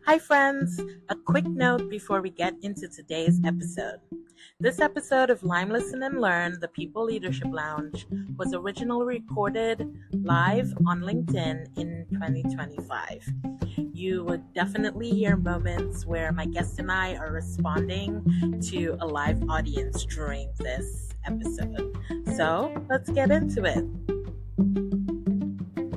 Hi, friends! A quick note before we get into today's episode. This episode of Lime Listen and Learn, the People Leadership Lounge, was originally recorded live on LinkedIn in 2025. You would definitely hear moments where my guest and I are responding to a live audience during this episode. So let's get into it.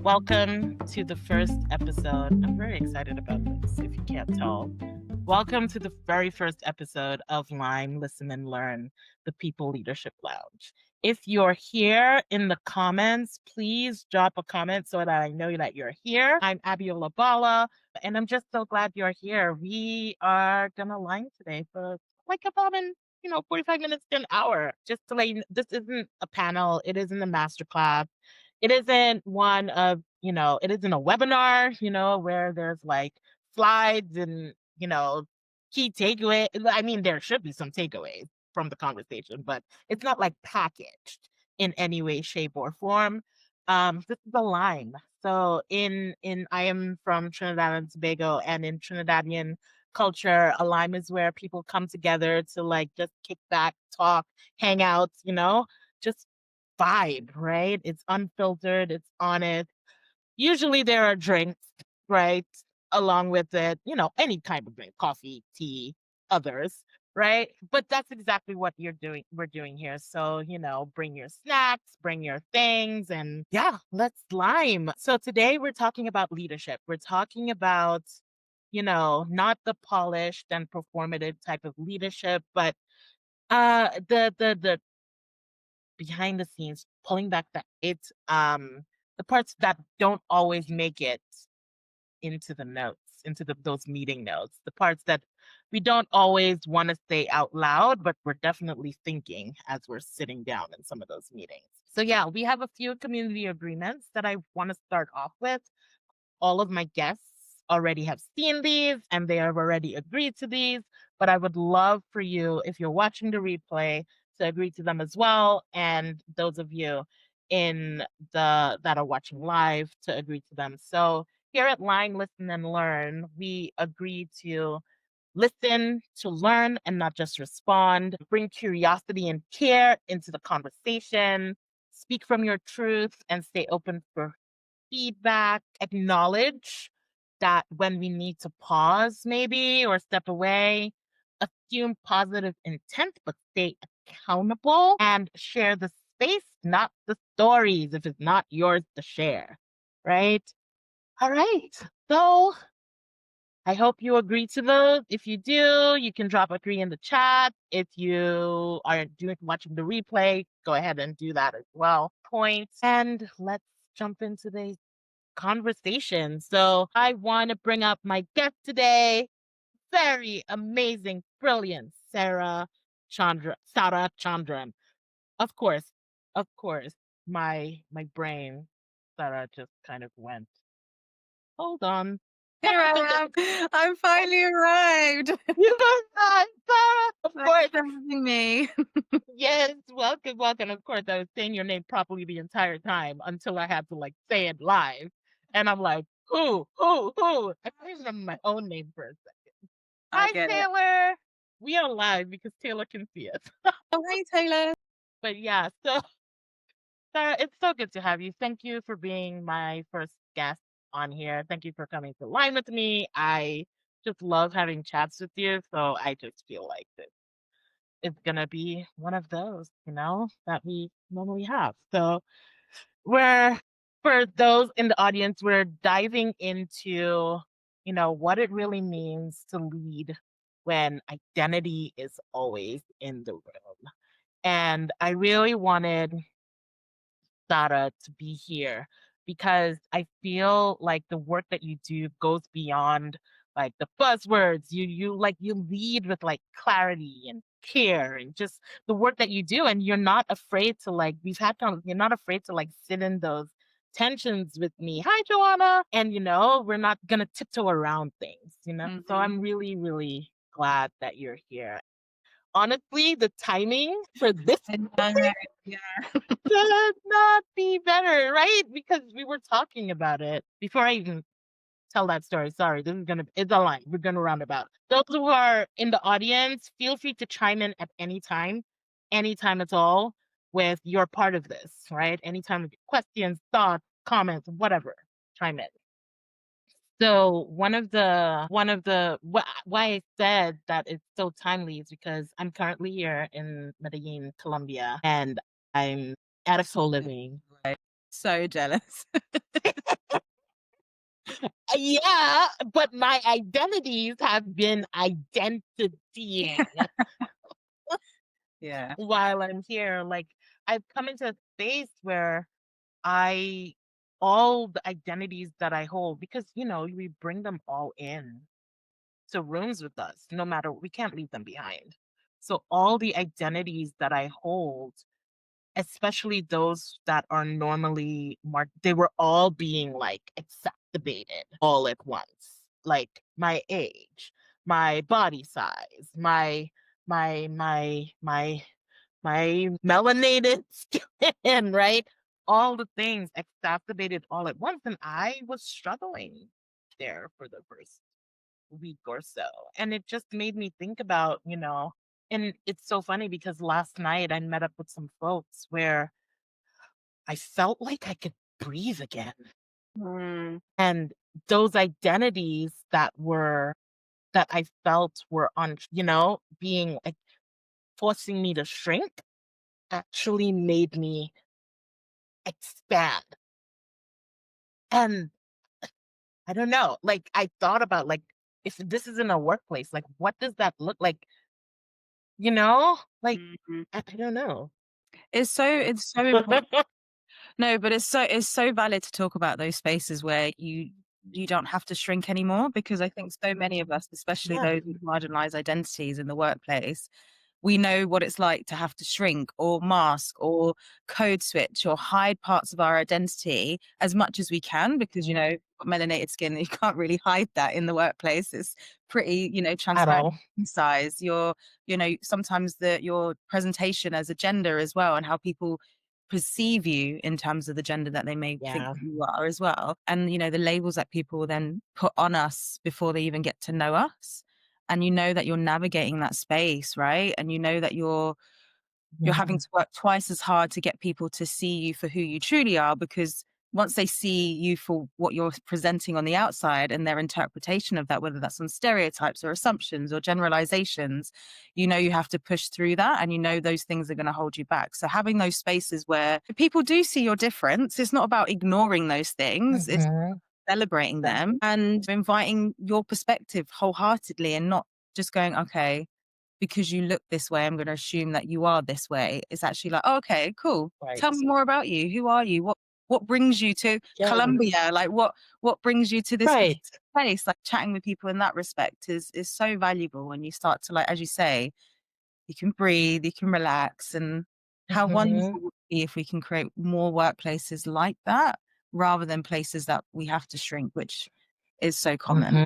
Welcome to the first episode. I'm very excited about this, if you can't tell. Welcome to the very first episode of Lime, Listen, and Learn, the People Leadership Lounge. If you're here in the comments, please drop a comment so that I know that you're here. I'm Abbiola Ballah, and I'm just so glad you're here. We are going to Lime today for like about 45 minutes to an hour. Just to let you know, this isn't a panel. It isn't a masterclass. It isn't one of, it isn't a webinar, where there's like slides and, key takeaway. I mean, there should be some takeaways from the conversation, but it's not like packaged in any way, shape, or form. This is a line. So I am from Trinidad and Tobago, and in Trinidadian culture, a lime is where people come together to like just kick back, talk, hang out, just vibe, right? It's unfiltered, it's honest. Usually there are drinks, right? Along with it, any kind of drink, coffee, tea, others, right? But that's exactly what we're doing here. So, bring your snacks, bring your things, and yeah, let's lime. So today we're talking about leadership. We're talking about, not the polished and performative type of leadership, but the behind the scenes, pulling back the parts that don't always make it into the notes, into those meeting notes, the parts that we don't always want to say out loud, but we're definitely thinking as we're sitting down in some of those meetings. So yeah, we have a few community agreements that I want to start off with. All of my guests already have seen these and they have already agreed to these, but I would love for you, if you're watching the replay, to agree to them as well. And those of you that are watching live to agree to them. So here at Line, Listen, and Learn, we agree to listen, to learn, and not just respond. Bring curiosity and care into the conversation. Speak from your truth and stay open for feedback. Acknowledge that when we need to pause, maybe, or step away. Assume positive intent, but stay accountable and share the space, not the stories, if it's not yours to share. Right? All right. So I hope you agree to those. If you do, you can drop agree in the chat. If you are watching the replay, go ahead and do that as well. Points. And let's jump into the conversation. So I want to bring up my guest today. Very amazing, brilliant Sara Chandran. Of course, my brain, Sara, just kind of went. Hold on. Here I am. I'm finally arrived. You Sara, of course. Thanks for having me. Yes, welcome. Of course, I was saying your name properly the entire time until I had to like say it live, and I'm like, who? I can't remember my own name for a second. Hi, Taylor. We are live because Taylor can see us. Oh, hey, Taylor. But yeah, so Sarah, it's so good to have you. Thank you for being my first guest on here. Thank you for coming to Line with me. I just love having chats with you, so I just feel like this is gonna be one of those, that we normally have. So for those in the audience, we're diving into, what it really means to lead when identity is always in the room. And I really wanted Sara to be here because I feel like the work that you do goes beyond like the buzzwords. You lead with like clarity and care and just the work that you do, and you're not afraid to like you're not afraid to like sit in those tensions with me. Hi, Joanna. And we're not gonna tiptoe around things, So I'm really, really glad that you're here. Honestly, the timing for this Yeah. could not be better, right? Because we were talking about it before I even tell that story. Sorry, it's a line. We're gonna roundabout. Those who are in the audience, feel free to chime in at any time at all with your part of this, right? Anytime with questions, thoughts, comments, whatever, chime in. So why I said that it's so timely is because I'm currently here in Medellin, Colombia, and I'm at a co-living. So jealous. Yeah, but my identities have been identitying Yeah. while I'm here. Like I've come into a space where I all the identities that I hold, because we bring them all in to rooms with us, no matter, we can't leave them behind. So all the identities that I hold, especially those that are normally marked, they were all being like exacerbated all at once. Like my age, my body size, my my melanated skin, right? All the things exacerbated all at once. And I was struggling there for the first week or so. And it just made me think about, and it's so funny because last night I met up with some folks where I felt like I could breathe again. Mm. And those identities that I felt were on, being like forcing me to shrink actually made me expand. And I don't know, like I thought about like if this is in a workplace, like what does that look like? Like Mhm. I don't know. It's so important. No, but it's so valid to talk about those spaces where you don't have to shrink anymore, because I think so many of us, especially Yeah, those with marginalized identities in the workplace, we know what it's like to have to shrink or mask or code switch or hide parts of our identity as much as we can, because melanated skin, you can't really hide that in the workplace. It's pretty, at transparent all. size. Sometimes your presentation as a gender as well, and how people perceive you in terms of the gender that they may think Yeah. that you are as well. And the labels that people then put on us before they even get to know us. And that you're navigating that space, right? And that you're having Mhm. to work twice as hard to get people to see you for who you truly are, because once they see you for what you're presenting on the outside and their interpretation of that, whether that's on stereotypes or assumptions or generalizations, you have to push through that, and those things are going to hold you back. So having those spaces where people do see your difference, it's not about ignoring those things, it's Mhm. celebrating them and inviting your perspective wholeheartedly, and not just going, okay, because you look this way, I'm going to assume that you are this way. It's actually like, oh, okay, cool. Right. Tell me more about you. Who are you? What brings you to Yeah. Colombia? Like what brings you to this Right. place? Like chatting with people in that respect is so valuable when you start to, like, as you say, you can breathe, you can relax, and how Mhm. wonderful would it be if we can create more workplaces like that rather than places that we have to shrink, which is so common. Mhm.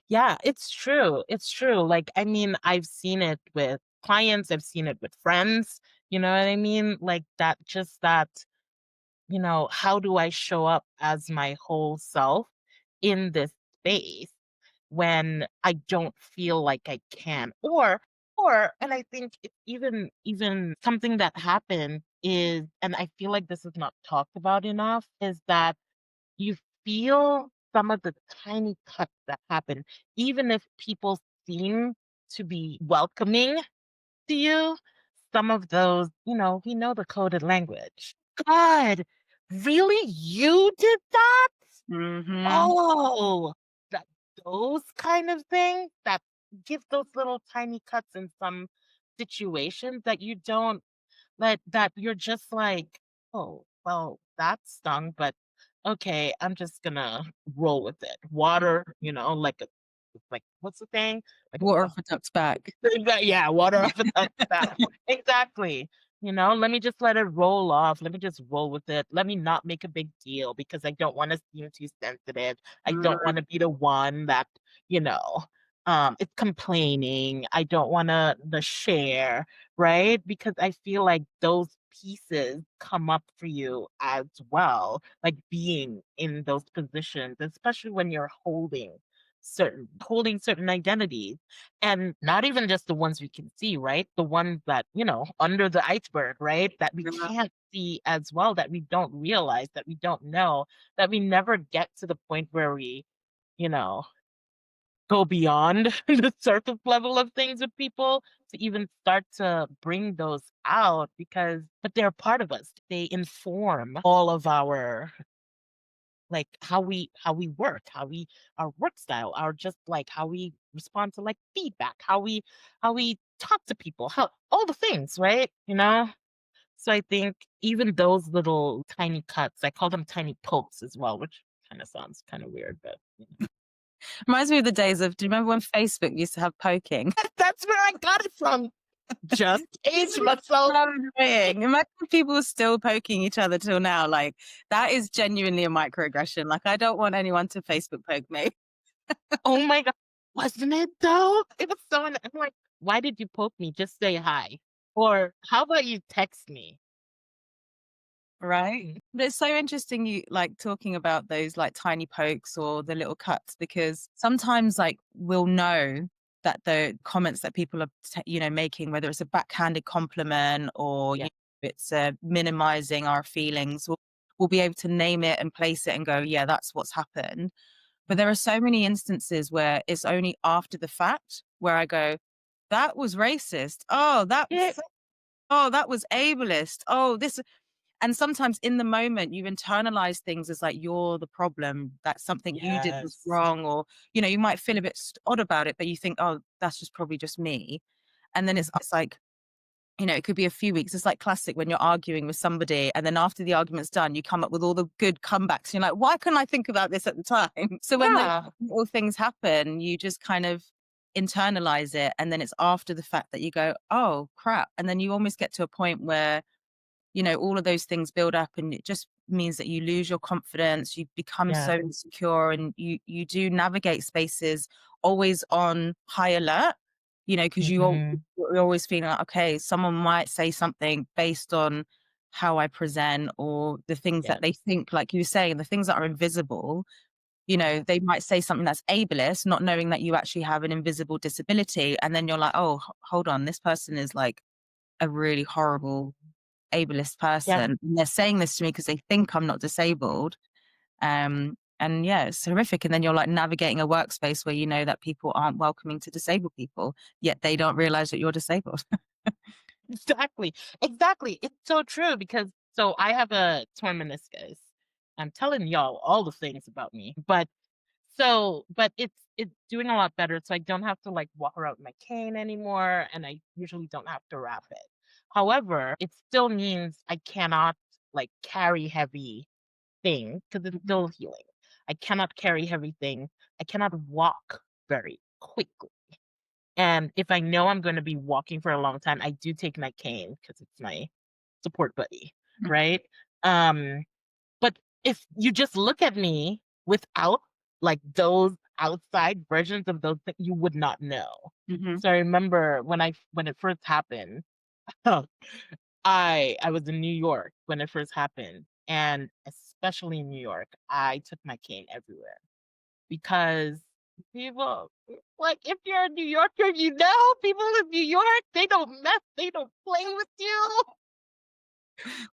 Yeah, it's true. It's true. Like, I mean, I've seen it with clients, I've seen it with friends, you know what I mean? Like that, how do I show up as my whole self in this space when I don't feel like I can? And I think even something that happened is, and I feel like this is not talked about enough, is that you feel some of the tiny cuts that happen, even if people seem to be welcoming to you, some of those, we know the coded language. God, really? You did that? Mhm. Oh, that those kind of things that give those little tiny cuts in some situations that you don't that you're just like, "Oh, well, that stung, but okay, I'm just gonna roll with it." Water, like what's the thing? Like Water off a duck's back. yeah, water off a duck's back. Exactly. Let me just let it roll off. Let me just roll with it. Let me not make a big deal because I don't want to seem too sensitive. I don't want to be the one that, you know, is complaining. I don't want to the share, right? Because I feel like those pieces come up for you as well, like being in those positions, especially when you're holding certain identities, and not even just the ones we can see, right? The ones that, under the iceberg, right? That we Yeah. can't see as well, that we don't realize, that we don't know, that we never get to the point where we, you know, go beyond the surface level of things with people to even start to bring those out, but they're part of us. They inform all of our, like, how we work, our work style, our just like how we respond to like feedback, how we talk to people, how all the things, right? So I think even those little tiny cuts, I call them tiny pokes as well, which kind of sounds kind of weird, but Reminds me of the days of, do you remember when Facebook used to have poking? that's where I got it from. Just age myself. So annoying. Imagine if people are still poking each other till now. Like, that is genuinely a microaggression. Like, I don't want anyone to Facebook poke me. Oh my God. Wasn't it though? It was I'm like, why did you poke me? Just say hi. Or how about you text me? Right. But it's so interesting you like talking about those like tiny pokes or the little cuts, because sometimes like we'll know that the comments that people are making, whether it's a backhanded compliment or Yeah. it's minimizing our feelings, we'll be able to name it and place it and go, yeah, that's what's happened. But there are so many instances where it's only after the fact where I go, that was racist. Yeah. Oh, that was ableist. Oh, this. And sometimes in the moment, you internalize things as like you're the problem, that something you did was Yes. wrong, or, you might feel a bit odd about it, but you think, oh, that's just probably just me. And then it's like, it could be a few weeks. It's like classic when you're arguing with somebody, and then after the argument's done, you come up with all the good comebacks. You're like, why couldn't I think about this at the time? So when those Yeah. little things happen, you just kind of internalize it. And then it's after the fact that you go, oh, crap. And then you almost get to a point where all of those things build up, and it just means that you lose your confidence, you become Yeah. so insecure, and you do navigate spaces always on high alert, because Mhm. you're always feeling like, okay, someone might say something based on how I present, or the things Yeah. that they think, like you say, the things that are invisible. They might say something that's ableist, not knowing that you actually have an invisible disability, and then you're like, oh, hold on, this person is like a really horrible ableist Yeah. person. And they're saying this to me because they think I'm not disabled. And yeah, it's horrific. And then you're like navigating a workspace where you know that people aren't welcoming to disabled people, yet they don't realize that you're disabled. Exactly. Exactly. It's so true because so I have a torn meniscus. I'm telling y'all all the things about me, but it's doing a lot better. So I don't have to like walk around with my cane anymore, and I usually don't have to wrap it. However, it still means I cannot like carry heavy things because it's still healing. I cannot carry heavy things. I cannot walk very quickly. And if I know I'm going to be walking for a long time, I do take my cane because it's my support buddy, right? Um, but if you just look at me without like those outside versions of those things, you would not know. Mm-hmm. So I remember when it first happened, I was in New York when it first happened, and especially in New York, I took my cane everywhere because people like if you're a New Yorker, people in New York, they don't play with you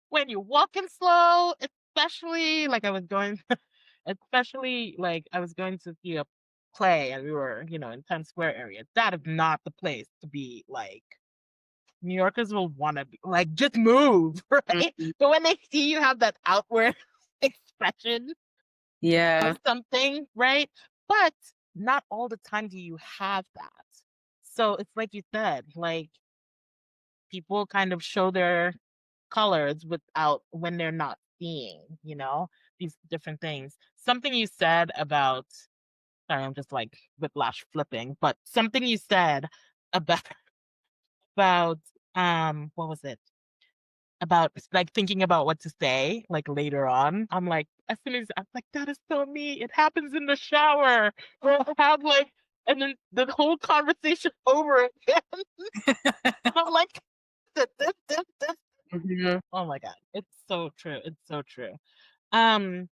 when you're walking slow, especially like I was going especially like I was going to see a play and we were, in Times Square area. That is not the place to be like New Yorkers will want to be like just move, right? Mm-hmm. But when they see you have that outward expression Yeah. of something, right? But not all the time do you have that. So it's like you said, like people kind of show their colors without when they're not seeing, these different things. Something you said about, sorry, I'm just like whiplash flipping, but something you said about about what was it? About like thinking about what to say like later on. I'm like, as soon as I'm like, that is so me. It happens in the shower. Or I'll have like and then the whole conversation over again. And I'm like, this. Mhm. Oh my god, it's so true, it's so true. Um,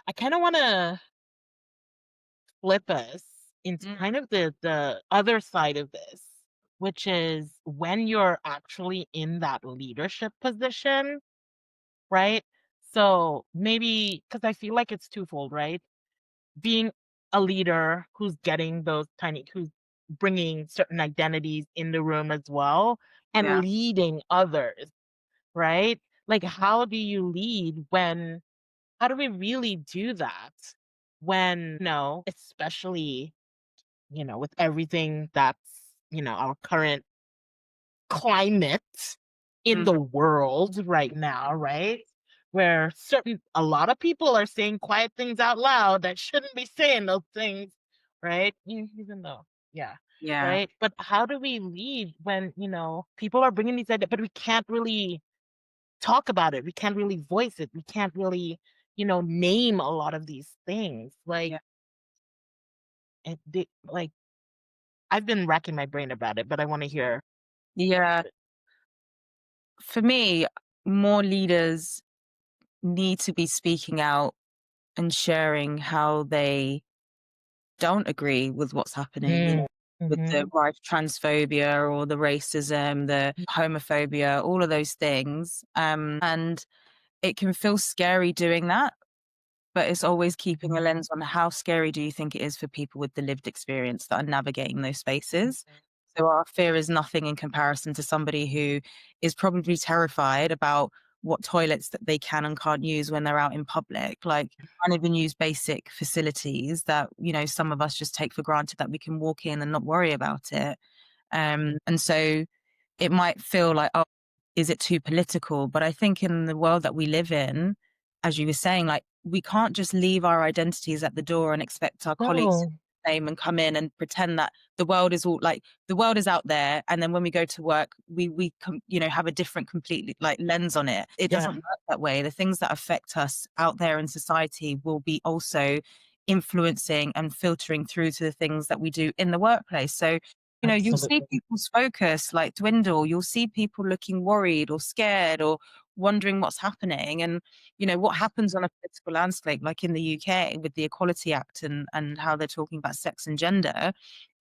I kinda wanna flip us into Mm. kind of the other side of this, which is when you're actually in that leadership position, right? So, maybe because I feel like it's twofold, right? Being a leader who's bringing certain identities in the room as well, and Yeah, leading others, right? Like, how do we really do that when, especially, with everything that's, our current climate in mhm, the world right now, right? Where a lot of people are saying quiet things out loud that shouldn't be saying those things, right? Even though, yeah, yeah, right? But how do we lead when, people are bringing these ideas, but we can't really talk about it. We can't really voice it. We can't really, name a lot of these things. Like, yeah, like I've been racking my brain about it, but I want to hear. yeah. For me, more leaders need to be speaking out and sharing how they don't agree with what's happening, Mm, with the mhm. rise of transphobia or the racism, the homophobia, all of those things. And it can feel scary doing that, but it's always keeping a lens on how scary do you think it is for people with the lived experience that are navigating those spaces. So our fear is nothing in comparison to somebody who is probably terrified about what toilets that they can and can't use when they're out in public. Like, can't even use basic facilities that, some of us just take for granted that we can walk in and not worry about it. And so it might feel like, oh, is it too political? But I think in the world that we live in, as you were saying, like, we can't just leave our identities at the door and expect our colleagues to No. do the same and come in and pretend that the world is out there. And then when we go to work, have a different completely like lens on it. It Yeah, doesn't work that way. The things that affect us out there in society will be also influencing and filtering through to the things that we do in the workplace. So you'll see absolutely. people's focus like dwindle. You'll see people looking worried or scared or wondering what's happening. And, what happens on a political landscape, like in the UK with the Equality Act and how they're talking about sex and gender,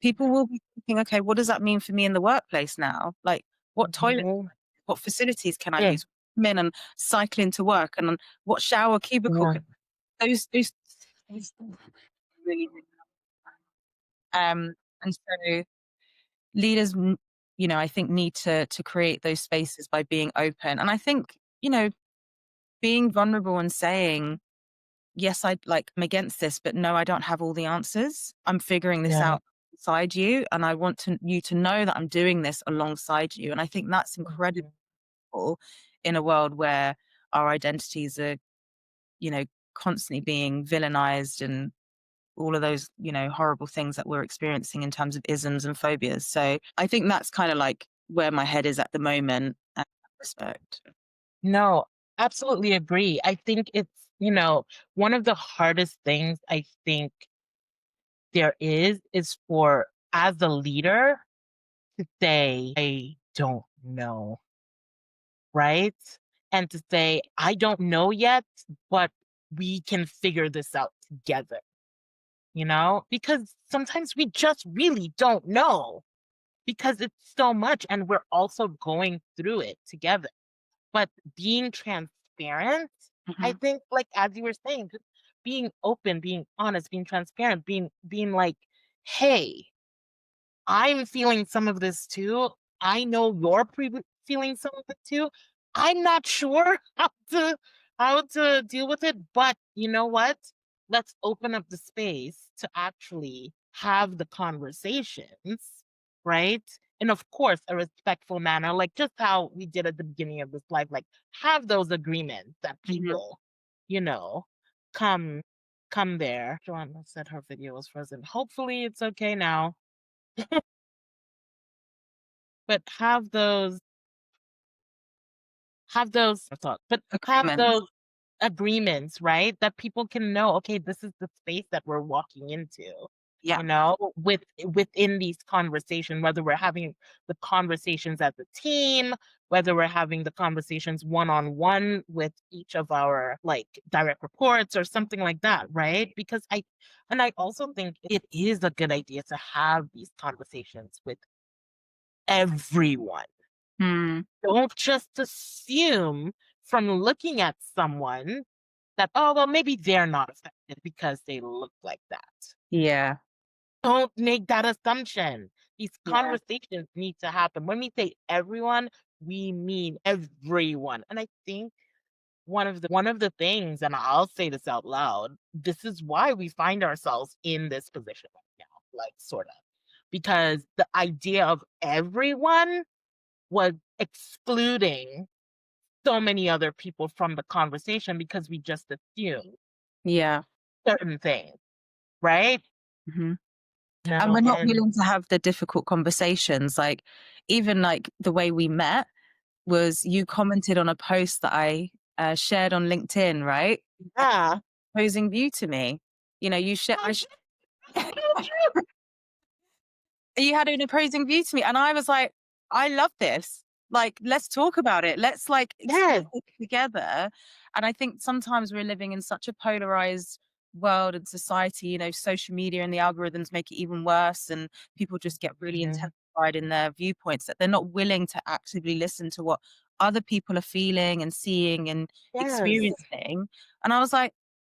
people will be thinking, okay, what does that mean for me in the workplace now? Like, what toilet, Mhm. what facilities can I Mm, use? Come in and cycle into work, and what shower cubicle yeah, can those really, really, and so leaders, I think need to create those spaces by being open. And I think, being vulnerable and saying, yes, I'm against this, but no, I don't have all the answers. I'm figuring this yeah. out alongside you. And I want you to know that I'm doing this alongside you. And I think that's incredible Mhm. in a world where our identities are, you know, constantly being villainized and all of those, horrible things that we're experiencing in terms of isms and phobias. So I think that's kind of like where my head is at the moment. Respect. No, absolutely agree. I think it's, one of the hardest things I think there is for as a leader to say, I don't know, right? And to say, I don't know yet, but we can figure this out together, because sometimes we just really don't know because it's so much and we're also going through it together. But being transparent, I Mhm, think, like, as you were saying, just being open, being honest, being transparent, being like, "Hey, I'm feeling some of this too. I know you're feeling some of it too. I'm not sure how to deal with it, but you know what? Let's open up the space to actually have the conversations, right? And of course, a respectful manner, like just how we did at the beginning of this life, like have those agreements that mhm. people, you know, come come there. Joanna said her video was frozen. Hopefully it's okay now. But have Agreements. those agreements, right? That people can know, okay, this is the space that we're walking into. Yeah. you know, within these conversations, whether we're having the conversations as a team, whether we're having the conversations one-on-one with each of our like direct reports or something like that, right? Because I also think it is a good idea to have these conversations with everyone. Mm. Don't just assume from looking at someone that, oh, well, maybe they're not affected because they look like that. Yeah. Don't make that assumption. These Yeah. conversations need to happen. When we say everyone, we mean everyone. And I think one of the things, and I'll say this out loud, this is why we find ourselves in this position right now, like sort of. Because the idea of everyone was excluding so many other people from the conversation because we just assume Yeah. certain things, right? Hmm. And No, we're not and willing to have the difficult conversations. Like, even like the way we met was you commented on a post that I shared on LinkedIn, right? yeah. Opposing view to me. You know, Oh, so you had an opposing view to me, and I was like, I love this. Like, let's talk about it. Let's like explore yes. it together. And I think sometimes we're living in such a polarized world and society. You know, social media and the algorithms make it even worse, and people just get really Mhm. intensified in their viewpoints that they're not willing to actively listen to what other people are feeling and seeing and Yes. experiencing. And I was like,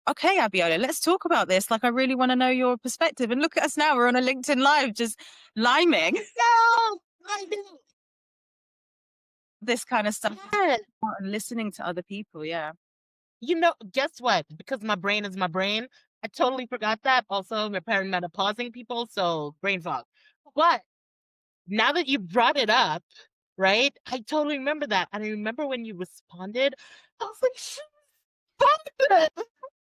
okay, Abbiola, let's talk about this. Like, I really want to know your perspective. And look at us now. We're on a LinkedIn Live just liming No, I do. this kind of stuff Yes. and listening to other people. Yeah. You know, guess what? Because my brain is my brain, I totally forgot that. Also, my pausing people, so brain fog. But now that you brought it up, right? I totally remember that. And I remember when you responded, I was like,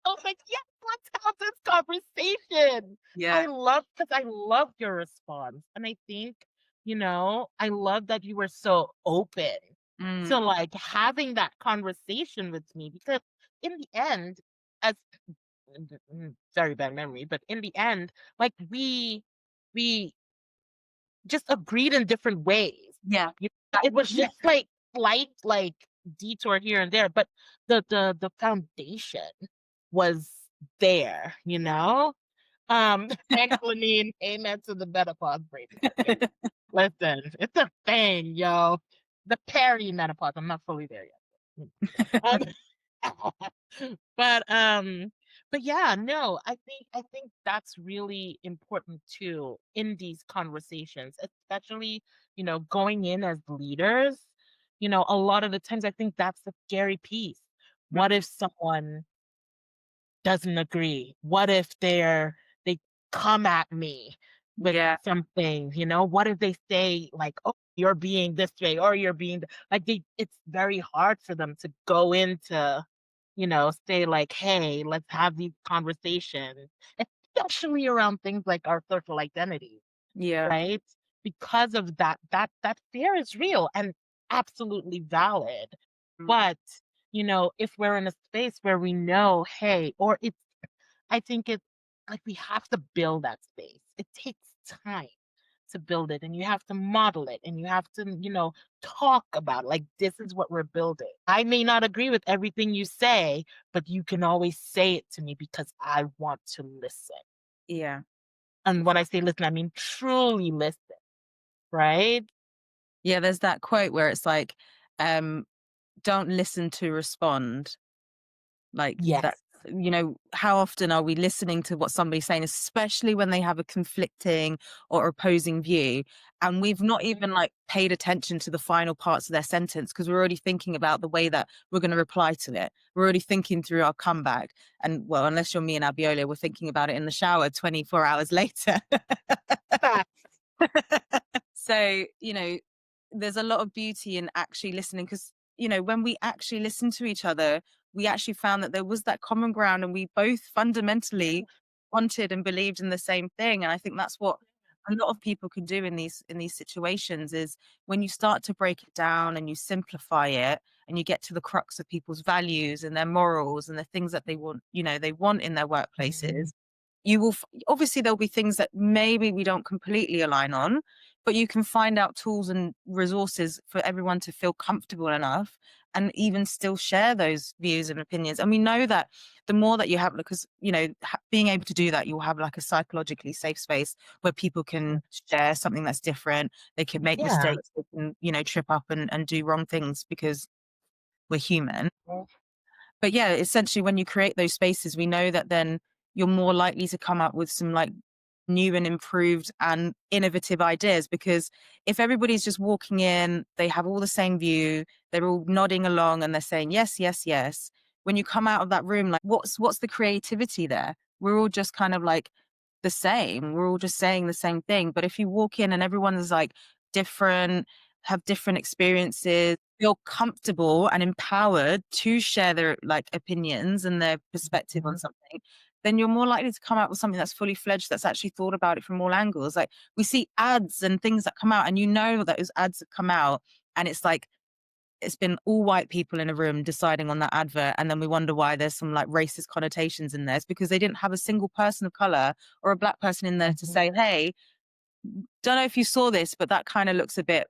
I was like, yes, let's have this conversation. Yeah. Because I love your response. And I think, I love that you were so open to Mm, like having that conversation with me because in the end, as very bad memory, but in the end, like we just agreed in different ways. yeah. It was just like slight like detour here and there, but the foundation was there, you know? And Lenine, amen to the menopause brain fog. Listen, it's a thing, yo. The perimenopause. I'm not fully there yet. Um, but yeah, no, I think that's really important too in these conversations, especially, going in as leaders. A lot of the times I think that's the scary piece. What if someone doesn't agree? What if they come at me with Yeah. something, What if they say like, "Oh, you're being this way," or "You're being like it's very hard for them to go into, say like, "Hey, let's have these conversations," especially around things like our social identity, Yeah. right? Because of that fear is real and absolutely valid. Mm, But, if we're in a space where we know, hey, or it's I think it's like we have to build that space. It takes time to build it and you have to model it and you have to, talk about it. Like this is what we're building. I may not agree with everything you say, but you can always say it to me because I want to listen. yeah. And when I say listen, I mean truly listen, right? Yeah. There's that quote where it's like, um, don't listen to respond. Like that, Yes. how often are we listening to what somebody's saying, especially when they have a conflicting or opposing view, and we've not even like paid attention to the final parts of their sentence because we're already thinking about the way that we're going to reply to it. We're already thinking through our comeback. And well, unless you're me and Abbiola, we're thinking about it in the shower 24 hours later. Facts. So, there's a lot of beauty in actually listening because, when we actually listen to each other, we actually found that there was that common ground and we both fundamentally wanted and believed in the same thing. And I think that's what a lot of people can do in these situations is when you start to break it down and you simplify it and you get to the crux of people's values and their morals and the things that they want in their Mhm. workplaces, you will obviously there'll be things that maybe we don't completely align on, but you can find out tools and resources for everyone to feel comfortable enough and even still share those views and opinions. And we know that the more that you have, because being able to do that, you'll have like a psychologically safe space where people can share something that's different. They can make Yeah. mistakes, they can trip up and do wrong things because we're human. But yeah, essentially when you create those spaces, we know that then you're more likely to come up with some like new and improved and innovative ideas, because if everybody's just walking in, they have all the same view, they're all nodding along and they're saying yes, yes, yes. When you come out of that room, like what's the creativity there? We're all just kind of like the same. We're all just saying the same thing. But if you walk in and everyone is like different, have different experiences, feel comfortable and empowered to share their like opinions and their perspective on Mhm. something, then you're more likely to come out with something that's fully fledged, that's actually thought about it from all angles. Like we see ads and things that come out, and that those ads have come out, and it's like it's been all white people in a room deciding on that advert, and then we wonder why there's some like racist connotations in there. It's because they didn't have a single person of color or a black person in there to Mhm. say, hey, don't know if you saw this, but that kind of looks a bit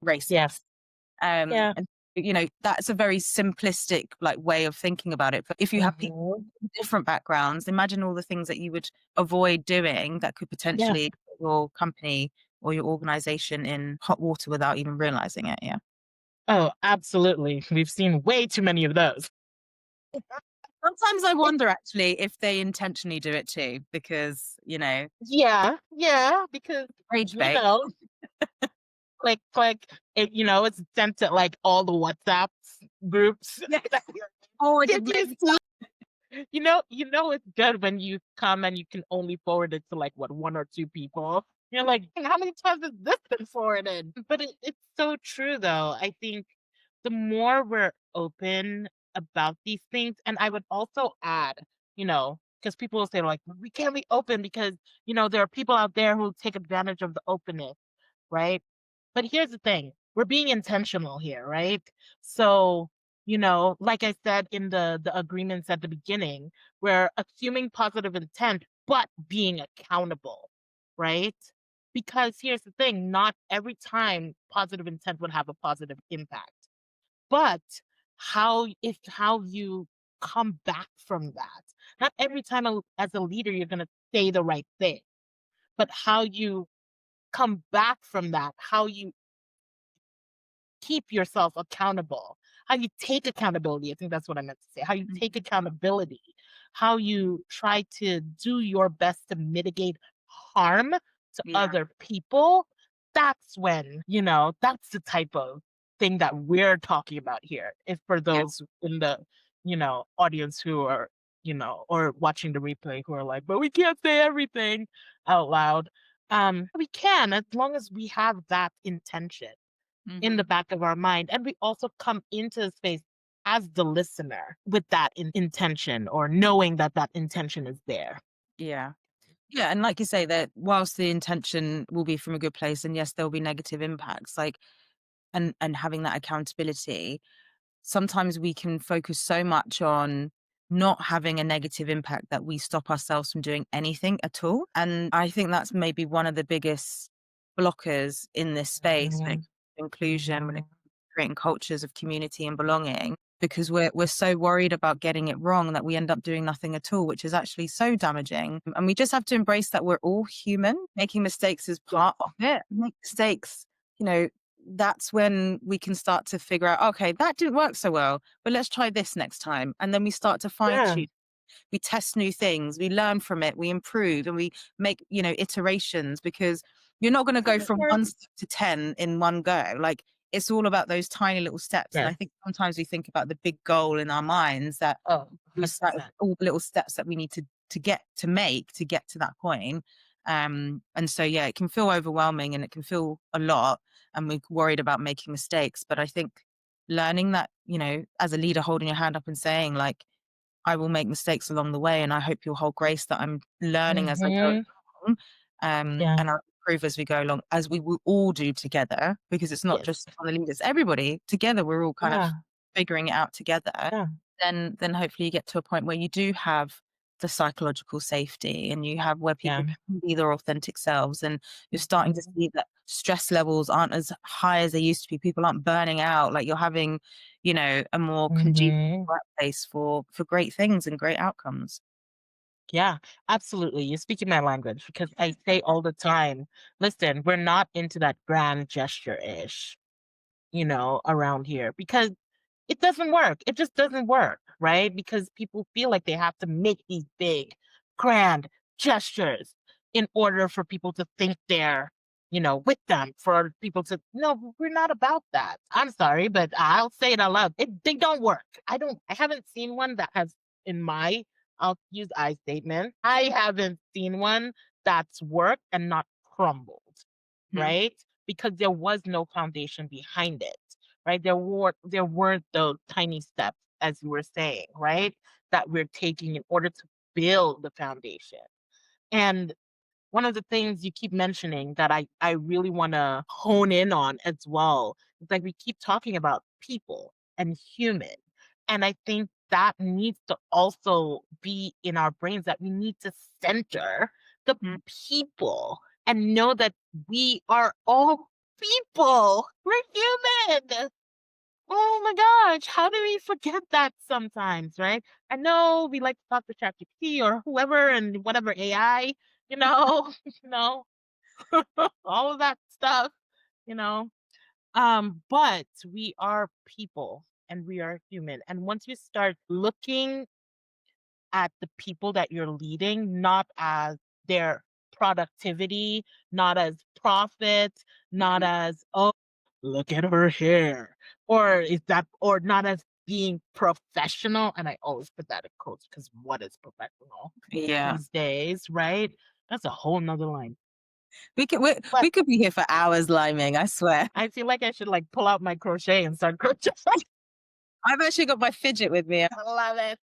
racist. Yes. Yeah. And that's a very simplistic like way of thinking about it. But if you have people Mhm. with different backgrounds, imagine all the things that you would avoid doing that could Yeah. potentially put your company or your organization in hot water without even realizing it. Yeah. Oh, absolutely. We've seen way too many of those. Sometimes I wonder actually if they intentionally do it too, because, Yeah, yeah, because rage you bait. know, click, it's sent to like all the WhatsApp groups. Yes. Forwarded Did you many see? It's good when you come and you can only forward it to like what, one or two people. You're like, how many times has this been forwarded? But it's so true though. I think the more we're open about these things, and I would also add, because people will say like, we can't be open because, there are people out there who take advantage of the openness, right? But here's the thing, we're being intentional here, right? So, like I said in the agreements at the beginning, we're assuming positive intent, but being accountable, right? Because here's the thing, not every time positive intent would have a positive impact. But how you come back from that. Not every time as a leader you're gonna say the right thing, but how you come back from that, how you keep yourself accountable, how you take accountability. I think that's what I meant to say. How you take Mhm. accountability, how you try to do your best to mitigate harm to Yeah. other people. That's when, that's the type of thing that we're talking about here. If for Yeah. those in the, audience who are, or watching the replay who are like, but we can't say everything out loud. We can as long as we have that intention in the Hmm. back of our mind. And we also come into the space as the listener with that intention or knowing that that intention is there. Yeah. Yeah. And like you say, that whilst the intention will be from a good place, and yes, there'll be negative impacts, like, and having that accountability, sometimes we can focus so much on not having a negative impact that we stop ourselves from doing anything at all. And I think that's maybe one of the biggest blockers in this space when it Mhm, comes to inclusion, when it mhm. comes to creating cultures of community and belonging, because we're so worried about getting it wrong that we end up doing nothing at all, which is actually so damaging. And we just have to embrace that we're all human. Making mistakes is Yes. part of it. Make mistakes, you know, that's when we can start to figure out, okay, that didn't work so well, but let's try this next time. And then we start to fine Yeah. tune, we test new things, we learn from it, we improve, and we make, iterations, because you're not going to go from Or 1 step to 10 in one go. Like, it's all about those tiny little steps. And yes. I think sometimes we think about the big goal in our minds, that Oh, we start with 100%. all the little steps that we need to get to that point. And so yeah, it can feel overwhelming and it can feel a lot, and we're worried about making mistakes. But I think learning that, as a leader, holding your hand up and saying like, I will make mistakes along the way, and I hope you'll hold grace that I'm learning as I go Mhm. along. Yeah. And I'll improve as we go along, as we will all do together, because it's not Yes. just on the leaders. Everybody together, we're all kind of Yeah. figuring it out together. Yeah. Then hopefully you get to a point where you do have the psychological safety, and you have where Yeah. people can be their authentic selves, and you're starting to Mhm. see that stress levels aren't as high as they used to be. People aren't burning out. Like, you're having, a more conducive Mhm. workplace for great things and great outcomes. Yeah, absolutely. You're speaking my language because I say all the time, listen, we're not into that grand gesture-ish, around here because it doesn't work. It just doesn't work, right? Because people feel like they have to make these big, grand gestures in order for people to think they're, with them, for people to, no, we're not about that. I'm sorry, but I'll say it out loud. They don't work. I haven't seen one that has, in my, I'll use I statement. I haven't seen one that's worked and not crumbled, Mhm. right? Because there was no foundation behind it, right? There weren't those tiny steps, as you were saying, right? That we're taking in order to build the foundation. And one of the things you keep mentioning that I really want to hone in on as well is like we keep talking about people and human. And I think that needs to also be in our brains that we need to center the Mhm. people and know that we are all people. We're human. Oh my gosh, how do we forget that sometimes, right? I know we like to talk to ChatGPT or whoever and whatever AI, you know, you know, all of that stuff, you know. But we are people and we are human. And once you start looking at the people that you're leading, not as their productivity, not as profit, not Mhm. as, oh, look at her hair, or not as being professional. And I always put that in quotes because what is professional Yeah. these days, right? That's a whole nother line. We could we But we could be here for hours liming, I swear. I feel like I should like pull out my crochet and start crocheting. I've actually got my fidget with me. I love it.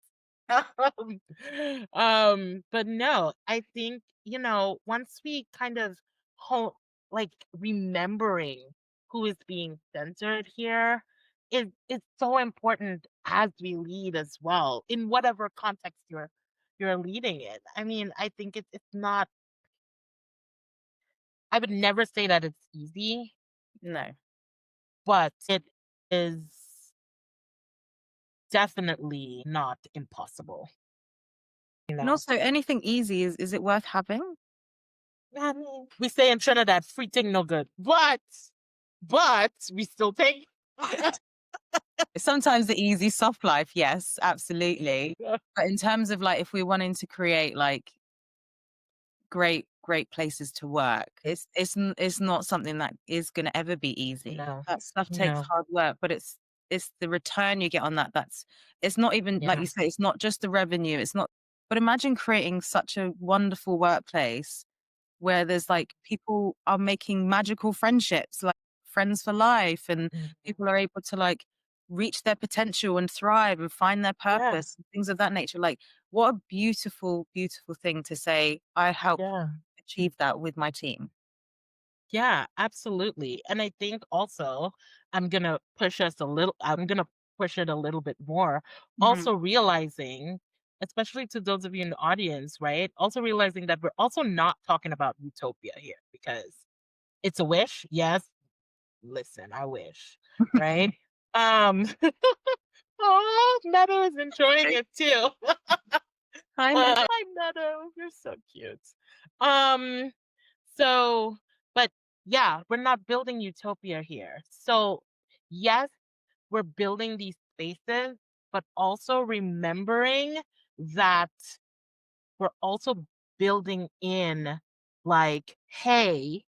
But no, I think, once we kind of like remembering who is being censored here is so important as we lead as well in whatever context you're leading in. I mean, I think it's not, I would never say that it's easy, No. but it is definitely not impossible, you And know. also, anything easy, is it worth having? I mean, we say in Trinidad, free thing no good, but we still take. Sometimes the easy soft life, yes, absolutely. Yeah, But in terms of, like, if we're wanting to create, like, great places to work, it's not something that is gonna ever be easy. no, That stuff takes no, hard work, but it's the return you get on that's it's not even like yeah, you say, it's not just the revenue, it's not, but imagine creating such a wonderful workplace where there's, like, people are making magical friendships, like friends for life, and mhm, people are able to, like, reach their potential and thrive and find their yeah, purpose, and things of that nature. Like, what a beautiful, beautiful thing to say, "I help yeah, achieve that with my team." yeah, absolutely. And I think also I'm gonna push it a little bit more. Mhm. Also realizing, especially to those of you in the audience, right? Also realizing that we're also not talking about utopia here because it's a wish. Yes, listen, I wish, right? Um, oh, Meadow is enjoying it too. Hi, Meadow. Hi, Meadow, you're so cute. Um, so, but yeah, we're not building utopia here. So, yes, we're building these spaces, but also remembering that we're also building in, like, hey,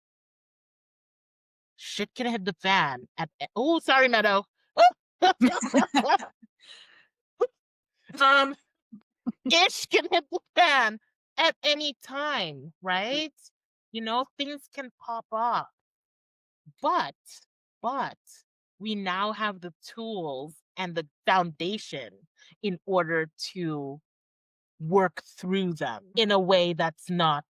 shit can hit the fan oh, sorry, Meadow. um, ish can hit the fan at any time, right? Things can pop up, but, but we now have the tools and the foundation in order to work through them in a way that's not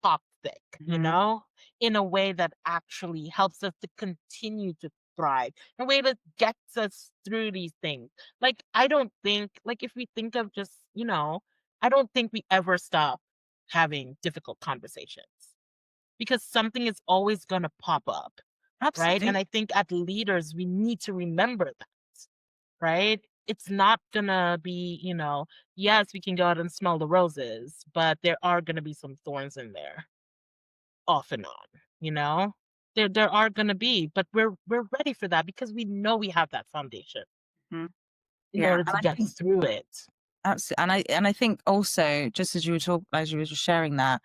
toxic, Mhm. in a way that actually helps us to continue to thrive, in a way that gets us through these things. Like, I don't think, like, if we think of just, I don't think we ever stop having difficult conversations because something is always going to pop up, right? Absolutely. And I think as leaders, we need to remember that, right? It's not going to be, yes, we can go out and smell the roses, but there are going to be some thorns in there off and on, you know? There are going to be, but we're ready for that because we know we have that foundation Mhm. in Yeah, order and to I get think through it. and I think also, just as you were just sharing that,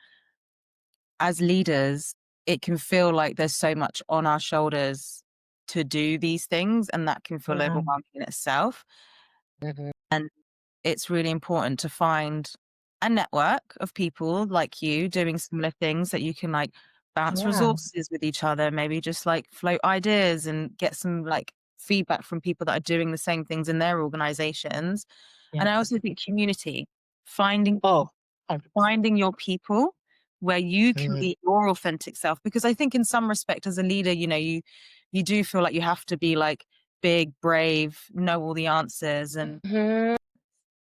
as leaders, it can feel like there's so much on our shoulders to do these things, and that can feel Yeah. overwhelming in itself. Mhm. And it's really important to find a network of people like you doing similar things that you can like bounce Yeah. resources with each other, maybe just like float ideas and get some like feedback from people that are doing the same things in their organizations. And I Yes. also think community, finding Oh, 100%. finding your people where you can Mhm. be your authentic self, because I think in some respect as a leader, you do feel like you have to be like big, brave, know all the answers, and Mhm.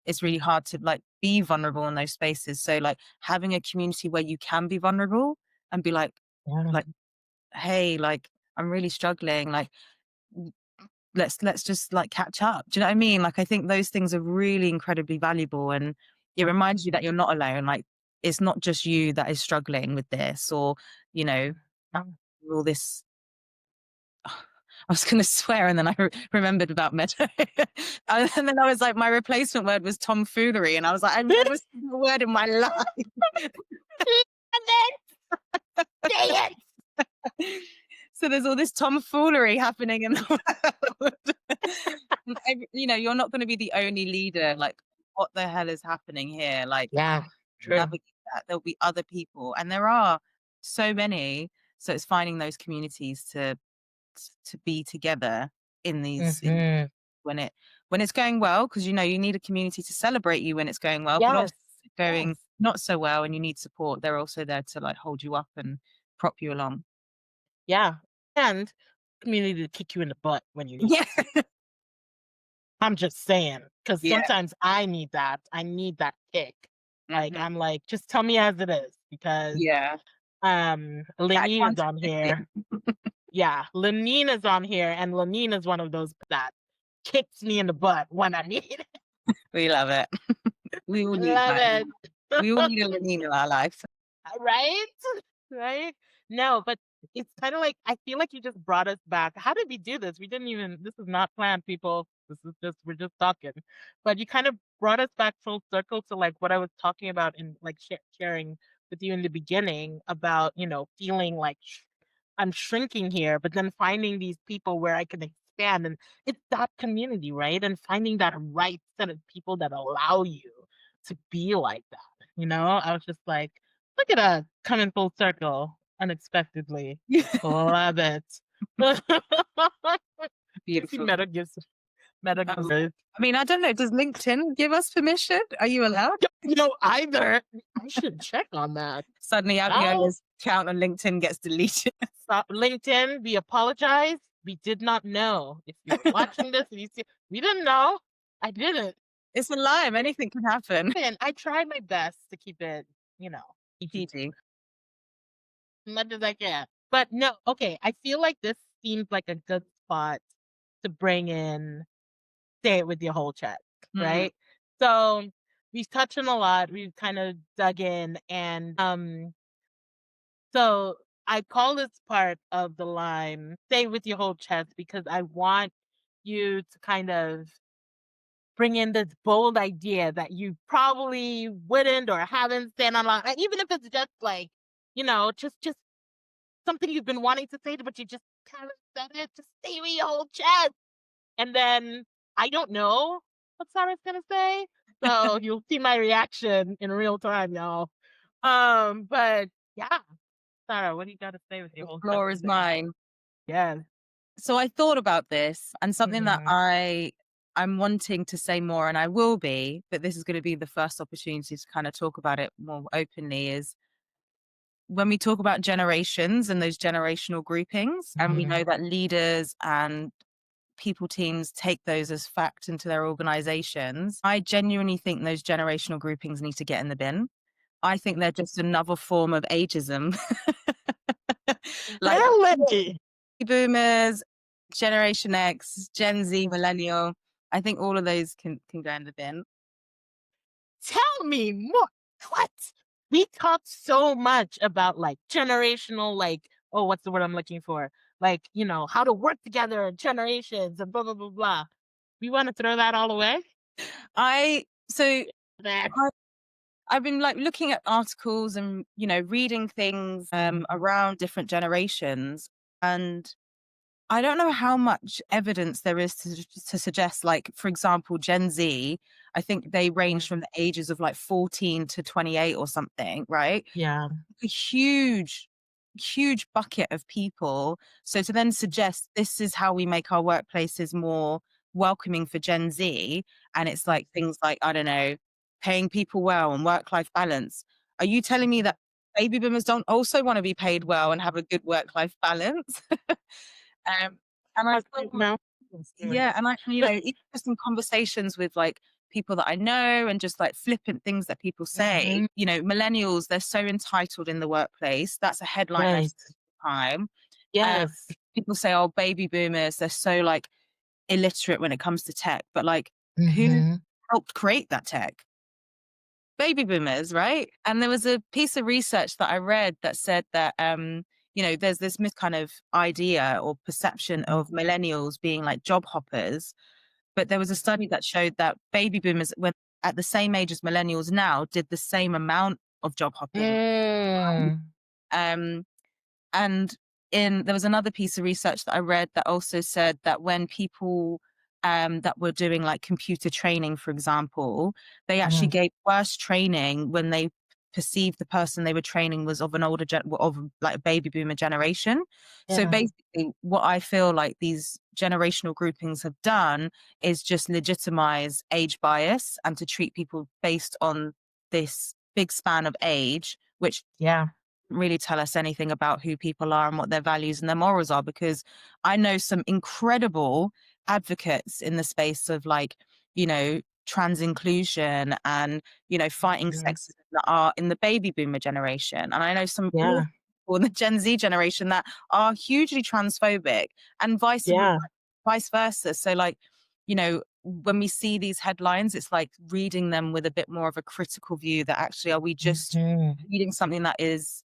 it's really hard to like be vulnerable in those spaces. So like having a community where you can be vulnerable and be Yeah. like, hey, like I'm really struggling, like w- let's just like catch up. Do you know what I mean? Like I think those things are really incredibly valuable, and it reminds you that you're not alone. Like it's not just you that is struggling with this, or you know Yeah. all this. I was going to swear, and then I remembered about Meadow. And then I was like, my replacement word was tomfoolery, and I was like, I've never seen a word in my life. And then dang it. So there's all this tomfoolery happening in the world. And you're not going to be the only leader. Like, what the hell is happening here? Like, Yeah, true. navigate that. There'll be other people, and there are so many. So it's finding those communities to be together in these in Mhm. when it's going well, because you need a community to celebrate you when it's going well, but Yes. also if it's going Yes. not so well and you need support, they're also there to like hold you up and prop you along. Yeah. And community to kick you in the butt when you need Yeah. it. I'm just saying, because Yeah. sometimes I need that. I need that kick. Like, Mhm. I'm like, just tell me as it is because Yeah. That Lenine is on accountability. here. Yeah, Lenine is on here, and Lenine is one of those that kicks me in the butt when I need it. We love it. We all I need love that. it. We all need a Lenine in our life. Right? Right? No, but it's kinda like I feel like you just brought us back. How did we do this? We didn't even this is not planned, people. This is just we're just talking. But you kind of brought us back full circle to, like, what I was talking about in, like, sharing with you in the beginning about, feeling like I'm shrinking here, but then finding these people where I can expand, and it's that community, right? And finding that right set of people that allow you to be like that, I was just like, "Look at us coming full circle unexpectedly." Love it. You see Beautiful. Meta Um, gives I mean, I don't know. Does LinkedIn give us permission? Are you allowed? either. I should check on that. Suddenly, No. Abiola's account on LinkedIn gets deleted. So LinkedIn, we apologize. We did not know. If you're watching this and you see we didn't know. I didn't. It's a lie. Anything can happen. And I tried my best to keep it, PG PG. as much as I can. But no, okay. I feel like this seems like a good spot to bring in say it with your whole chest, Mhm. right? So we've touched on a lot. We've kind of dug in and so I call this part of the line, say with your whole chest, because I want you to kind of bring in this bold idea that you probably wouldn't or haven't said online, even if it's just like, just something you've been wanting to say, but you just haven't said it. Just say with your whole chest. And then I don't know what Sarah's gonna say. So you'll see my reaction in real time, y'all. But yeah, Sarah, what do you gotta say with your The whole chest floor is today? mine. Yes. So I thought about this, and something that Mhm. I'm wanting to say more, and I will be, but this is going to be the first opportunity to kind of talk about it more openly, is when we talk about generations and those generational groupings, and we know Mhm. that leaders and people teams take those as fact into their organizations, I genuinely think those generational groupings need to get in the bin. I think they're just another form of ageism. Like Really? boomers, Generation X, Gen Z, millennial. I think all of those can go in the bin. Tell me more. What? We talk so much about like generational, like, oh, what's the word I'm looking for? Like, how to work together, generations, and blah, blah, blah, blah. We want to throw that all away? I so Nah. I've been like looking at articles and reading things around different generations, and I don't know how much evidence there is to suggest, like, for example, Gen Z. I think they range from the ages of like 14 to 28 or something, right? Yeah. A huge bucket of people. So to then suggest this is how we make our workplaces more welcoming for Gen Z, and it's like things like, I don't know, paying people well and work-life balance. Are you telling me that baby boomers don't also want to be paid well and have a good work-life balance? And I feel like, No. yeah, and even just in conversations with like people that I know and just like flippant things that people say, Mhm. millennials, they're so entitled in the workplace. That's a headline I've Right. seen all the time. Um, Yes. People say, oh, baby boomers, they're so like illiterate when it comes to tech, but like who Mhm. helped create that tech? Baby boomers, right? And there was a piece of research that I read that said that there's this myth kind of idea or perception of millennials being like job hoppers. But there was a study that showed that baby boomers, when at the same age as millennials now, did the same amount of job hopping. Mm. Um, and there was another piece of research that I read that also said that when people that were doing like computer training, for example, they actually Mhm. gave worse training when they perceived the person they were training was of an of like a baby boomer generation. So Yeah. basically, what I feel like these generational groupings have done is just legitimize age bias and to treat people based on this big span of age, which Yeah. really tell us anything about who people are and what their values and their morals are, because I know some incredible advocates in the space of like, trans inclusion and, fighting Mhm. sexism that are in the baby boomer generation. And I know some awful Yeah. people in the Gen Z generation that are hugely transphobic and Yeah. vice versa. So like, when we see these headlines, it's like reading them with a bit more of a critical view that actually, are we just Mhm. reading something that is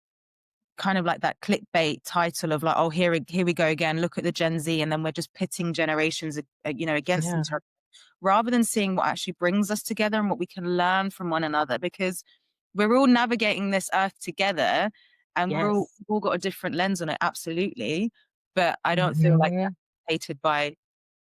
kind of like that clickbait title of like, oh, here we go again. Look at the Gen Z, and then we're just pitting generations, against Yeah. each other, rather than seeing what actually brings us together and what we can learn from one another. Because we're all navigating this earth together, and Yes. we've all got a different lens on it, absolutely. But I don't feel like that's Mhm. hated by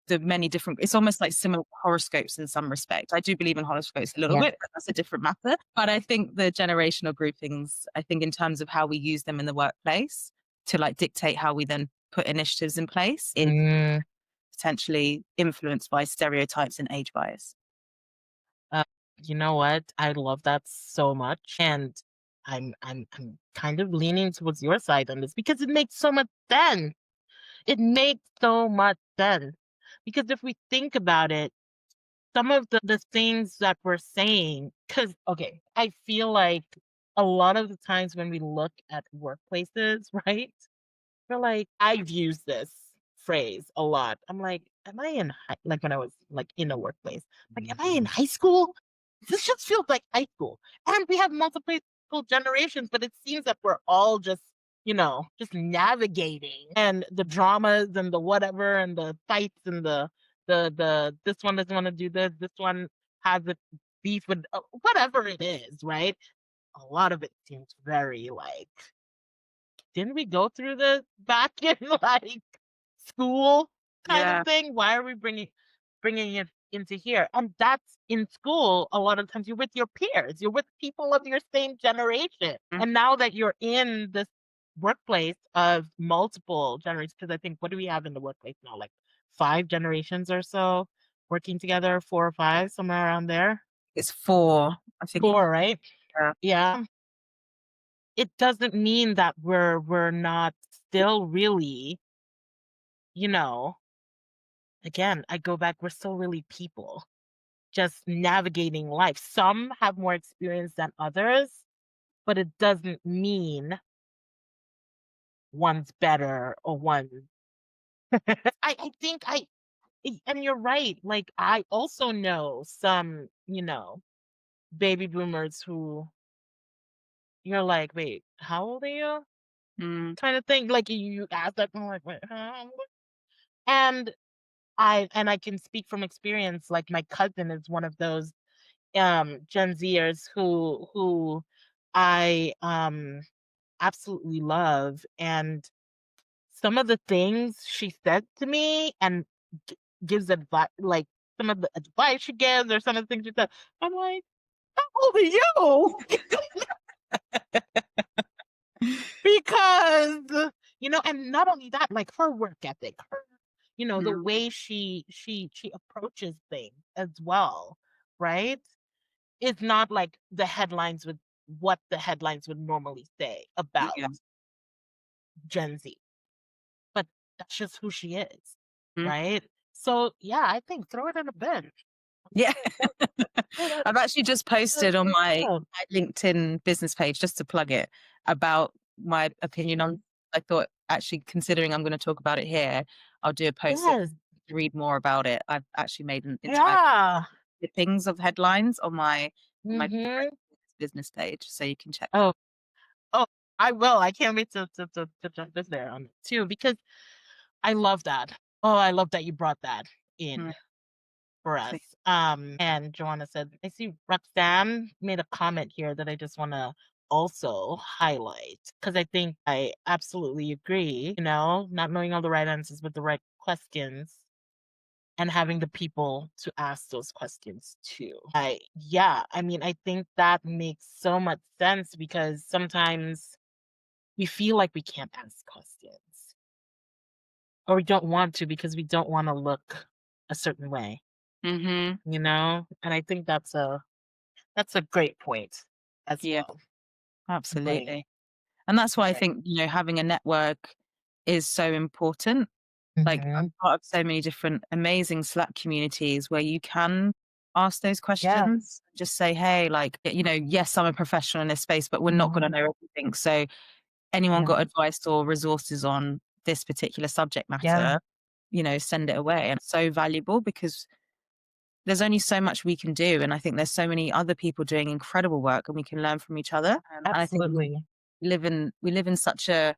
the many different. It's almost like similar horoscopes in some respect. I do believe in horoscopes a little Yeah. bit, but that's a different matter. But I think the generational groupings, I think in terms of how we use them in the workplace to like dictate how we then put initiatives in place, is Mm. potentially influenced by stereotypes and age bias. Uh, you know what? I love that so much, and I'm kind of leaning towards your side on this because it makes so much sense. It makes so much sense because if we think about it, some of the things that we're saying, because okay, I feel like a lot of the times when we look at workplaces, right? Feel like I've used this phrase a lot. I'm like, "Am I in high" like, when I was, like, in a workplace, like, "Am I in high school? This just feels like high school." And we have multiple generations, but it seems that we're all just navigating, and the dramas and the whatever and the fights and the this one doesn't wanna do this one has a beef with whatever it is, right? A lot of it seems very, like, didn't we go through this back in like school kind of Yeah. thing? Why are we bringing it into here? And that's in school. A lot of times you're with your peers, you're with people of your same generation. Mm. And now that you're in this workplace of multiple generations, because I think what do we have in the workplace now? Like 5 generations or so working together, 4 or 5, somewhere around there. It's four, I think. 4, right? Yeah. Yeah. It doesn't mean that we're not still really, you know, again, I go back, we're still really people, just navigating life. Some have more experience than others, but it doesn't mean one's better or one. I think and you're right. Like, I also know some, baby boomers who you're like, wait, how old are you? Mm, Kind of thing. Like you ask that, I'm like, wait, how old? And I can speak from experience. Like my cousin is one of those Gen Zers who I absolutely love. And some of the things she said to me and g gives advice, like, some of the advice she gives or some of the things she said, I'm like, "How old are you?" Because, and not only that, like, her work ethic, the mm, way she approaches things as well, right? Is not like what the headlines would normally say about yeah. Gen Z, but that's just who she is, Mm, right? So, yeah, I think throw it in a bin. yeah. Throw that I've actually just posted on in the my LinkedIn business page, just to plug it, about my opinion on. I thought, actually, considering I'm going to talk about it here, I'll do a post to Yes. read more about it. I've actually made an entire Yeah. clippings of headlines on my Mhm. business page, so you can check. Oh, oh, I will. I can't wait to jump in there on it too because I love that. Oh, I love that you brought that in Mm, for us. see. And Joanna said, I see Roxanne made a comment here that I just want to also highlight because I think I absolutely agree, not knowing all the right answers, but the right questions and having the people to ask those questions too. Yeah, I mean, I think that makes so much sense because sometimes we feel like we can't ask questions or we don't want to because we don't want to look a certain way, Mhm. And I think that's a great point as Yeah, well to bring. absolutely. And that's why I Right. think, having a network is so important. Like, I'm Mhm. part of so many different amazing Slack communities where you can ask those questions. Yes. Just say, "Hey, like, yes, I'm a professional in this space, but we're not gonna Mhm. know everything. So anyone Yeah. got advice or resources on this particular subject Yeah. matter, send it away." And it's so valuable because there's only so much we can do, and I think there's so many other people doing incredible work, and we can learn from each other. And I think we Absolutely. live in such an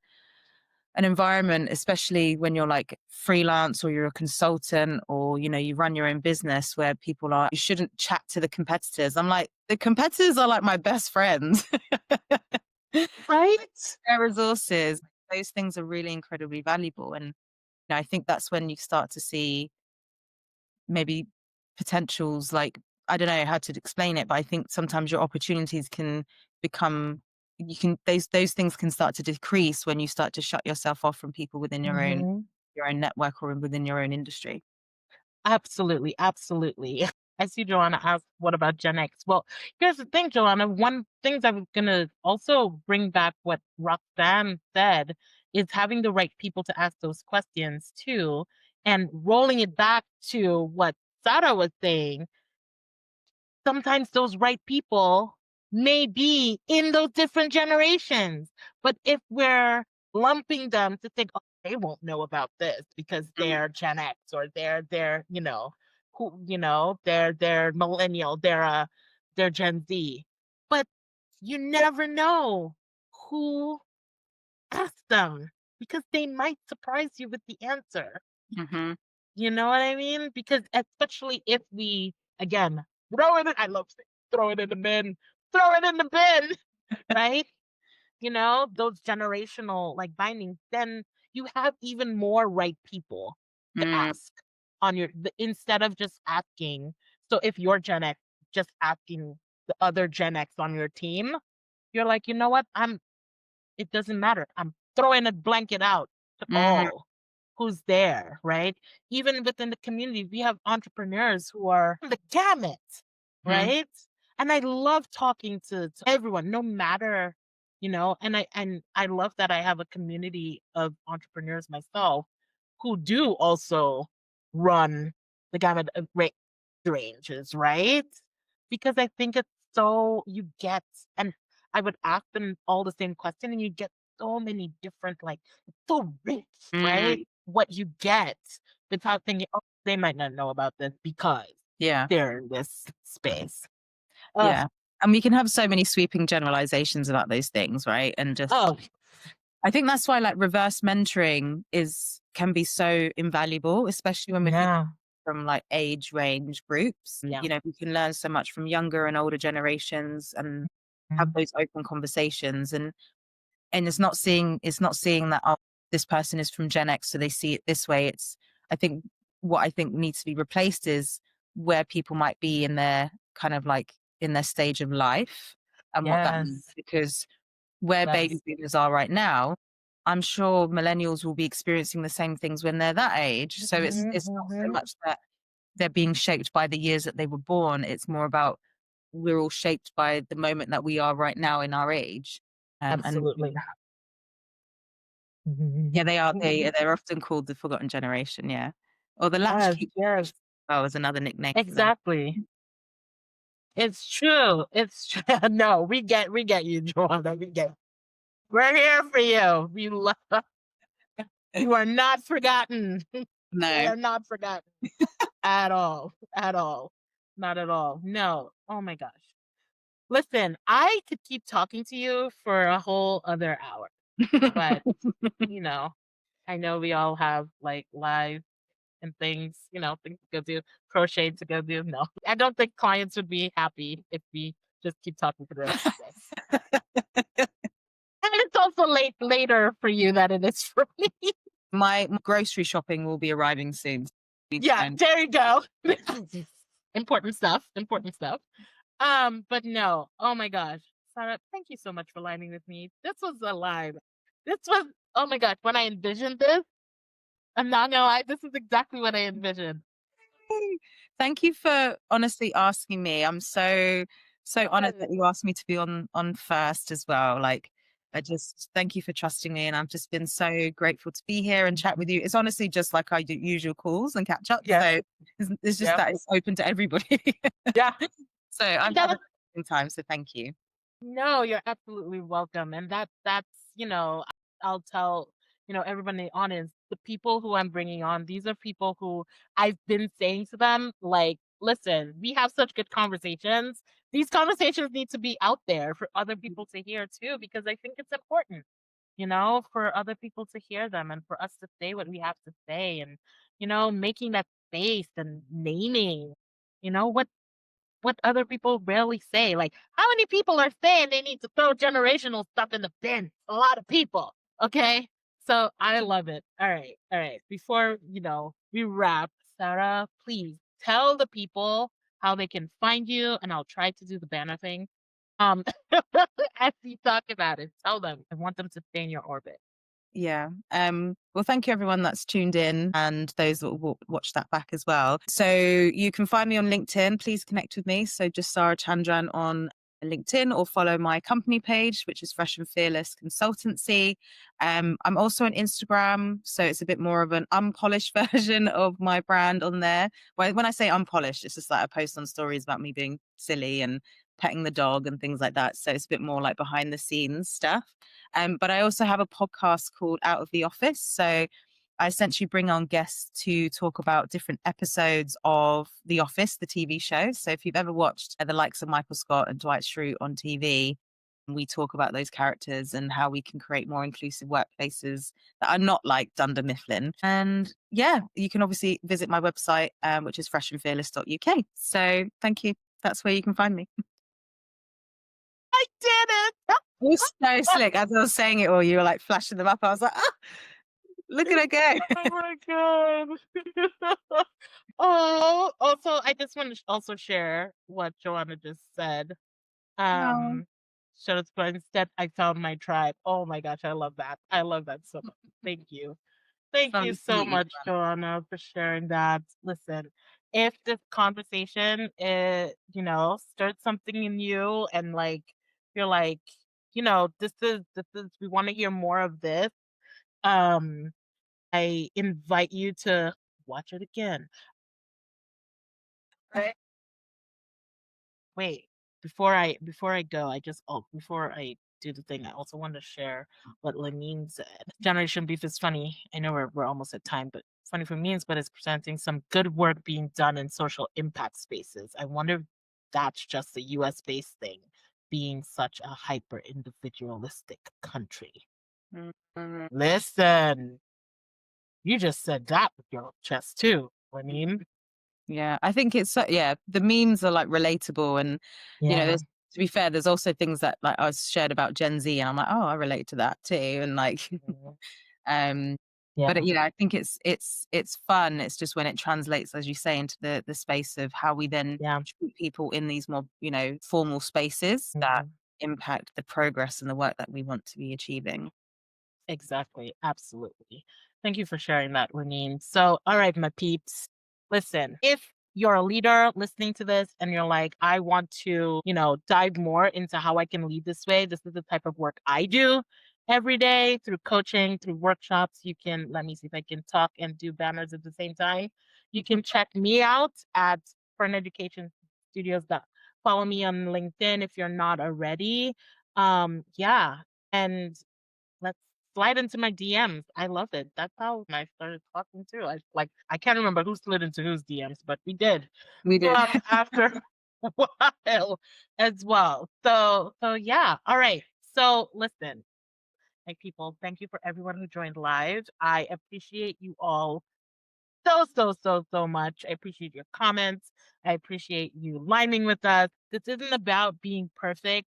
environment, especially when you're like freelance or you're a consultant, or you run your own business, where people are, you shouldn't chat to the competitors. I'm like, the competitors are like my best friends. Right? Their resources, those things are really incredibly valuable. And I think that's when you start to see maybe potentials, like, I don't know how to explain it, but I think sometimes your opportunities can become, you can those things can start to decrease when you start to shut yourself off from people within Mhm. your own network or within your own industry. Absolutely, absolutely. I see Joanna asked, "What about Gen X?" Well, here's the thing, Joanna. One things I was gonna also bring back what Roxanne said is having the right people to ask those questions too, and rolling it back to what Sara was saying. Sometimes those right people may be in those different generations. But if we're lumping them to think, oh, they won't know about this because Mm, they're Gen X or they're, they're millennial, they're Gen Z. But you never know who asked them because they might surprise you with the answer. mhm, You know what I mean? Because especially if we, again, throw it in, I love saying, throw it in the bin, throw it in the bin, right? Those generational like bindings, then you have even more right people to mm, ask instead of just asking. So if you're Gen X, just asking the other Gen X on your team, you're like, you know what? It doesn't matter. I'm throwing a blanket out to mhm, all who's there, right? Even within the community, we have entrepreneurs who are the gamut, mhm, right? And I love talking to everyone, no matter, and I love that I have a community of entrepreneurs myself who do also run the gamut of ranges, right? Because I think it's so you get, and I would ask them all the same question, and you get so many different, like, it's so rich, Mm, right? What you get without thinking, oh, they might not know about this because yeah. they're in this space. Oh, Yeah. And we can have so many sweeping generalizations about those things, right? And just oh, I think that's why like reverse mentoring is can be so invaluable, especially when we're doing yeah, from like age range groups. yeah. You know, we can learn so much from younger and older generations and have Mhm. those open conversations. And it's not seeing that, oh, this person is from Gen X, so they see it this way. It's I think what I think needs to be replaced is where people might be in their kind of like in their stage of life and what that means. Yes, Because where baby yes. boomers are right now, I'm sure millennials will be experiencing the same things when they're that age. So Mhm, it's not so mhm. much that they're being shaped by the years that they were born. It's more about we're all shaped by the moment that we are right now in our age. And Absolutely. yeah, they are. They're often called the forgotten generation. Yeah, or the Yes, latchkey yes, generation. Oh, is another nickname for them. exactly. It's true. It's true. No, we get you, Joanna. We're here for you. You are not forgotten. You No, are not forgotten at all. At all. Not at all. No. Oh my gosh. Listen, I could keep talking to you for a whole other hour, but you know, I know we all have like lives and things, things to go do, crochet to go do. No, I don't think clients would be happy if we just keep talking for the rest of the day. And it's also later for you than it is for me. my grocery shopping will be arriving soon. Yeah, And there you go. Important stuff. Important stuff. But no. Oh my gosh. Sarah, thank you so much for lining with me. This was alive. This was, oh my gosh, when I envisioned this, I'm not gonna lie, this is exactly what I envisioned. thank you for honestly asking me. I'm so honored that you asked me to be on first as well. Like I just thank you for trusting me, and I've just been so grateful to be here and chat with you. It's honestly just like I do usual calls and catch up. Yes. So it's just Yep. that it's open to everybody. Yeah. So I'm And that having was a good time. So thank you. No, you're absolutely welcome. And that's, I'll tell, everyone in the audience, the people who I'm bringing on, these are people who I've been saying to them, like, listen, we have such good conversations. These conversations need to be out there for other people to hear too, because I think it's important, for other people to hear them and for us to say what we have to say and, making that space and naming, what other people rarely say. Like, how many people are saying they need to throw generational stuff in the bin? A lot of people. Okay. So I love it. All right. All right. Before, we wrap, Sarah, please tell the people how they can find you, and I'll try to do the banner thing. Um, as we talk about it, tell them. I want them to stay in your orbit. Yeah. Well, thank you everyone that's tuned in and those that will watch that back as well. So you can find me on LinkedIn. Please connect with me. So just Sara Chandran on LinkedIn or follow my company page, which is Fresh and Fearless Consultancy. I'm also on Instagram. So it's a bit more of an unpolished version of my brand on there. When I say unpolished, it's just like I post on stories about me being silly and petting the dog and things like that. So it's a bit more like behind the scenes stuff. But I also have a podcast called Out of the Office. So I essentially bring on guests to talk about different episodes of The Office, the TV show. So if you've ever watched the likes of Michael Scott and Dwight Schrute on TV, we talk about those characters and how we can create more inclusive workplaces that are not like Dunder Mifflin. And yeah, you can obviously visit my website, which is freshandfearless.uk. So thank you. That's where you can find me. I did it. It was so slick. As I was saying it all, you were like flashing them up. I was like, ah, look at her go. Oh my god. Oh, also, I just want to also share what Joanna just said. Oh, Um, shows, but instead I found my tribe. Oh my gosh, I love that. I love that so much. Thank you. it's Thank you lovely to so meet you. much, Joanna, for sharing that. Listen, if this conversation stirred something in you and like you're like, this is we want to hear more of this. Um, I invite you to watch it again. Right. Wait, before I go, before I do the thing, I also want to share what Lenine said. Generation Beef is funny. I know we're almost at time, but funny for memes, but it's presenting some good work being done in social impact spaces. I wonder if that's just a US based thing, being such a hyper individualistic country. Mhm. Listen, you just said that with your chest too, Lenine. Yeah, I think it's the memes are like relatable, and Yeah. there's, to be fair, there's also things that like I was shared about Gen Z, and I'm like, oh, I relate to that too, and like, Mhm. um, but Yeah. I think it's fun. It's just when it translates, as you say, into the space of how we then Yeah. treat people in these more formal spaces that Mhm. impact the progress and the work that we want to be achieving. Exactly. Absolutely. Thank you for sharing that, Renine. So, all right, my peeps, listen, if you're a leader listening to this and you're like, I want to, dive more into how I can lead this way, this is the type of work I do every day through coaching, through workshops. You can, let me see if I can talk and do banners at the same time. You can check me out at Fern Education Studios. Follow me on LinkedIn if you're not already. Yeah. And let's slide into my DMs. I love it. That's how I started talking too. I can't remember who slid into whose DMs, but we did. We did. After a while as well. So yeah. All right. So listen, my people, thank you for everyone who joined live. I appreciate you all so much. I appreciate your comments. I appreciate you liming with us. This isn't about being perfect.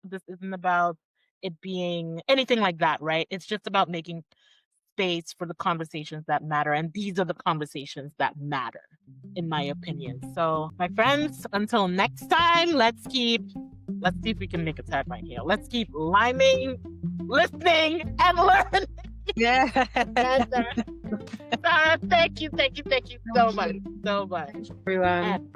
This isn't about it being anything like that, right? It's just about making space for the conversations that matter. And these are the conversations that matter, in my opinion. So, my friends, until next time, let's see if we can make a tagline here. Let's keep liming, listening, and learning. Yeah. Sara, thank you so much. Everyone.